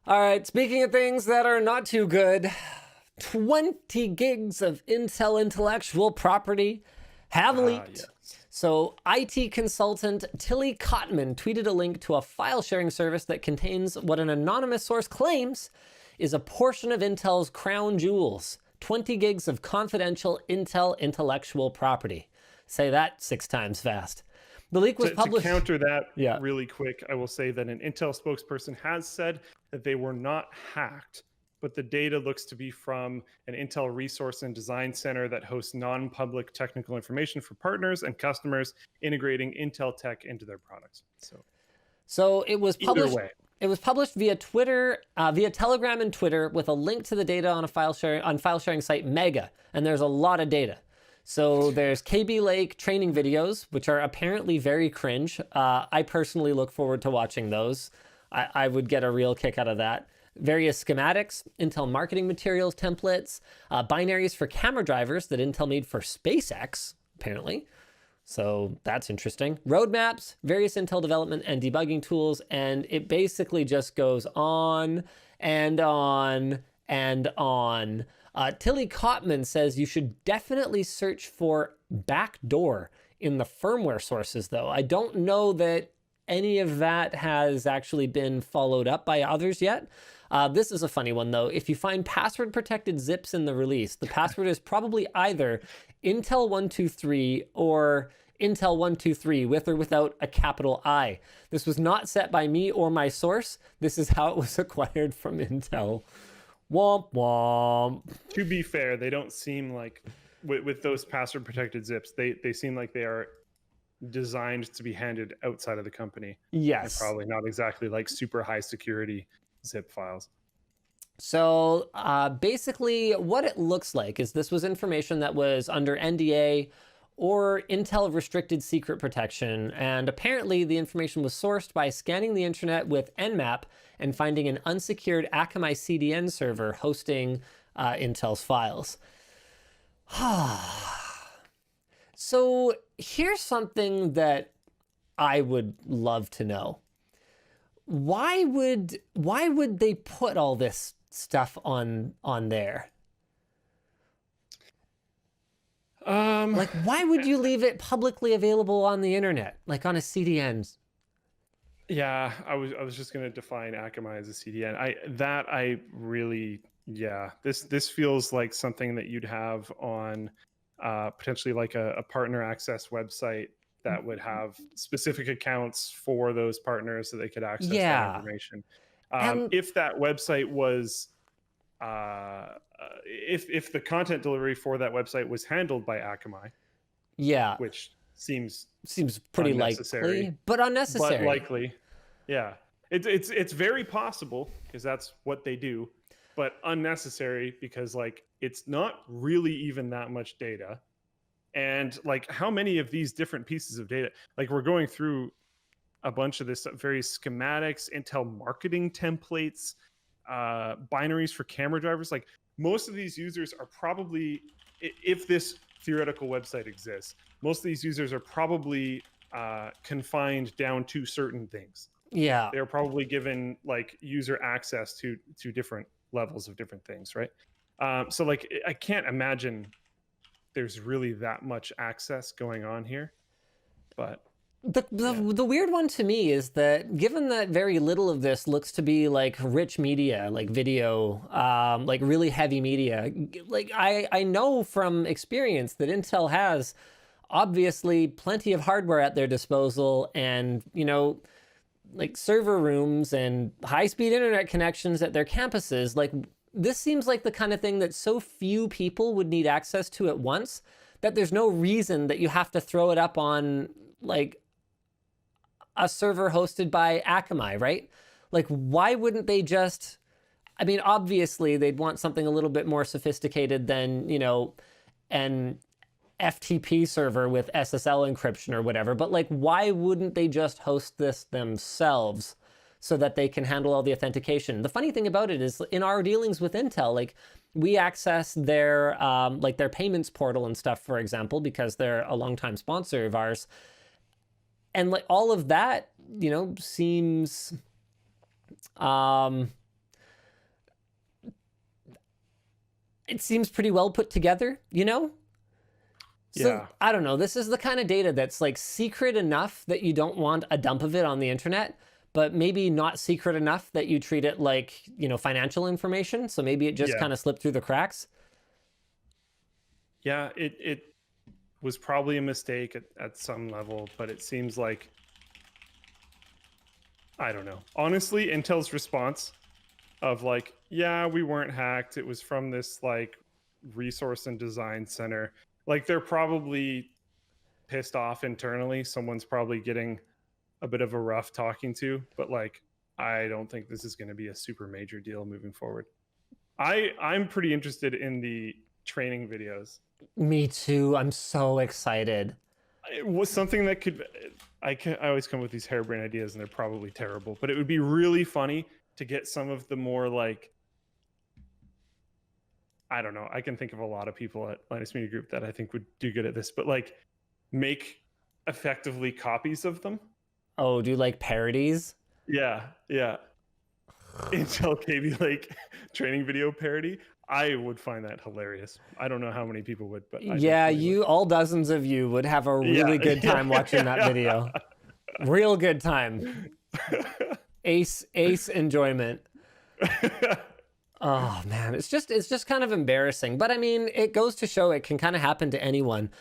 All right, speaking of things that are not too good, 20 gigs of Intel intellectual property have leaked. Yes. So, IT consultant Tilly Cotman tweeted a link to a file sharing service that contains what an anonymous source claims is a portion of Intel's crown jewels, 20 gigs of confidential Intel intellectual property. Say that 6 times fast. The leak was published. To counter that Yeah. really quick, I will say that an Intel spokesperson has said that they were not hacked, but the data looks to be from an Intel resource and design center that hosts non-public technical information for partners and customers integrating Intel tech into their products. So it was Either published. way. It was published via Twitter, via Telegram and Twitter, with a link to the data on a file sharing site Mega, and there's a lot of data. So there's KB Lake training videos, which are apparently very cringe. I personally look forward to watching those. I would get a real kick out of that. Various schematics, Intel marketing materials, templates, binaries for camera drivers that Intel made for SpaceX, apparently. So that's interesting. Roadmaps, various Intel development and debugging tools, and it basically just goes on and on and on. Tilly Cotman says you should definitely search for backdoor in the firmware sources, though. I don't know that any of that has actually been followed up by others yet. This is a funny one, though. If you find password-protected zips in the release, the password is probably either Intel 123 or Intel 123 with or without a capital I. This was not set by me or my source. This is how it was acquired from Intel. Womp womp. To be fair, they don't seem like, with those password protected zips, they seem like they are designed to be handed outside of the company. Yes. And probably not exactly like super high security zip files. So basically what it looks like is this was information that was under NDA or Intel restricted secret protection. And apparently the information was sourced by scanning the internet with Nmap and finding an unsecured Akamai CDN server hosting Intel's files. So here's something that I would love to know. Why would they put all this stuff on there? Like, why would you leave it publicly available on the internet, like on a CDN? Yeah, I was just gonna define Akamai as a CDN. This feels like something that you'd have on potentially like a partner access website that would have specific accounts for those partners so they could access that information. If that website was if the content delivery for that website was handled by Akamai, which seems pretty likely, but unnecessary. But likely, yeah. It's very possible because that's what they do, but unnecessary because like it's not really even that much data. And like how many of these different pieces of data, like we're going through a bunch of this various schematics, Intel marketing templates, binaries for camera drivers. Like most of these users are probably, if this theoretical website exists, most of these users are probably confined down to certain things. Yeah. They're probably given like user access to different levels of different things, right? So like I can't imagine there's really that much access going on here. But the weird one to me is that given that very little of this looks to be like rich media, like video, like really heavy media, like I know from experience that Intel has obviously plenty of hardware at their disposal and, you know, like server rooms and high-speed internet connections at their campuses. Like this seems like the kind of thing that so few people would need access to at once that there's no reason that you have to throw it up on like a server hosted by Akamai, right? Like, why wouldn't they just, I mean, obviously they'd want something a little bit more sophisticated than, you know, an FTP server with SSL encryption or whatever, but like, why wouldn't they just host this themselves so that they can handle all the authentication? The funny thing about it is in our dealings with Intel, like we access their, like their payments portal and stuff, for example, because they're a longtime sponsor of ours. And like all of that, you know, seems it seems pretty well put together, you know? So Yeah. I don't know. This is the kind of data that's like secret enough that you don't want a dump of it on the internet, but maybe not secret enough that you treat it like, you know, financial information. So maybe it just Yeah. kind of slipped through the cracks. Yeah, it was probably a mistake at some level, but it seems like, I don't know. Honestly, Intel's response of like, yeah, we weren't hacked. It was from this like resource and design center. Like they're probably pissed off internally. Someone's probably getting a bit of a rough talking to, but like I don't think this is going to be a super major deal moving forward. I'm pretty interested in the training videos. Me too. I'm so excited. It was something that could I always come with these harebrained ideas and they're probably terrible, but it would be really funny to get some of the more like, I don't know, I can think of a lot of people at Linus Media Group that I think would do good at this, but like make effectively copies of them. Oh, do you like parodies? Yeah, yeah. Intel KB Lake training video parody. I would find that hilarious. I don't know how many people would, but I Yeah, definitely would. all dozens of you would have a really good time watching that video. Real good time. Ace enjoyment. Oh man, it's just kind of embarrassing. But I mean, it goes to show it can kind of happen to anyone.